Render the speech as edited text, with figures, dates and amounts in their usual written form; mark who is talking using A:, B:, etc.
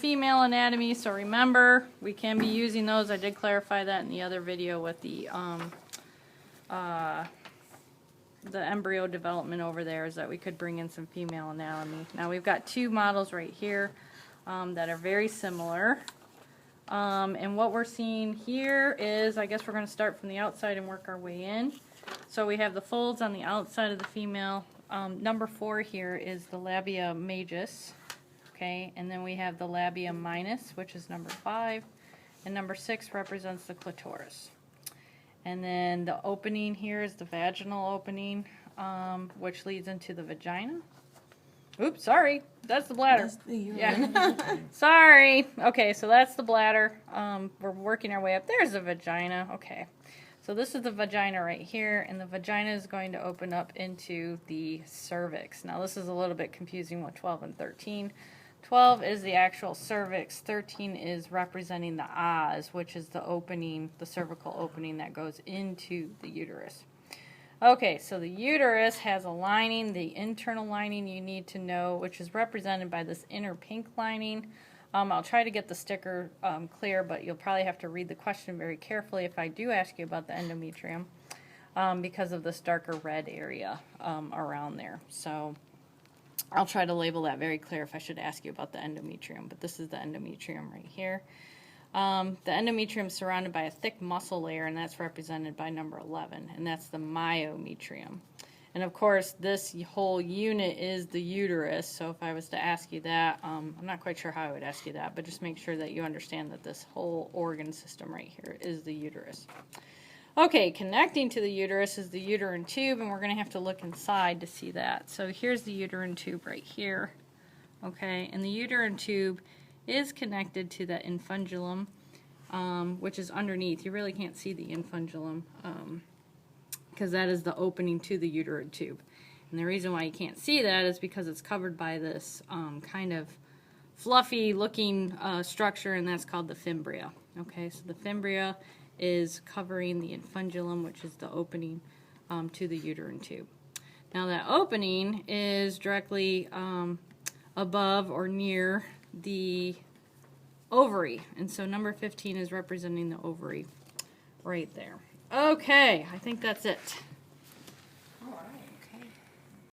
A: female anatomy, so remember, we can be using those. I did clarify that in the other video with the embryo development over there, is that we could bring in some female anatomy. Now we've got two models right here that are very similar. And what we're seeing here is, I guess we're going to start from the outside and work our way in. So we have the folds on the outside of the female. Number 4 here is the labia majus. Okay, and then we have the labia minus, which is number 5. And number 6 represents the clitoris. And then the opening here is the vaginal opening, which leads into the vagina. Oops, sorry. That's the bladder.
B: That's the urine.
A: Yeah. Sorry. Okay, so that's the bladder. We're working our way up. There's the vagina. Okay. So this is the vagina right here, and the vagina is going to open up into the cervix. Now this is a little bit confusing with 12 and 13. 12 is the actual cervix. 13 is representing the os, which is the opening, the cervical opening that goes into the uterus. Okay, so the uterus has a lining, the internal lining you need to know, which is represented by this inner pink lining. I'll try to get the sticker clear, but you'll probably have to read the question very carefully if I do ask you about the endometrium, because of this darker red area around there. So I'll try to label that very clear if I should ask you about the endometrium, but this is the endometrium right here. The endometrium is surrounded by a thick muscle layer, and that's represented by number 11, and that's the myometrium. And of course, this whole unit is the uterus, so if I was to ask you that, I'm not quite sure how I would ask you that, but just make sure that you understand that this whole organ system right here is the uterus. Okay, connecting to the uterus is the uterine tube, and we're going to have to look inside to see that. So here's the uterine tube right here, okay, and the uterine tube is connected to the infundulum, which is underneath. You really can't see the infundulum because that is the opening to the uterine tube. And the reason why you can't see that is because it's covered by this kind of fluffy looking structure, and that's called the fimbria. Okay, so the fimbria is covering the infundulum, which is the opening to the uterine tube. Now that opening is directly above or near the ovary, and so number 15 is representing the ovary right there. Okay, I think that's it.
B: All right.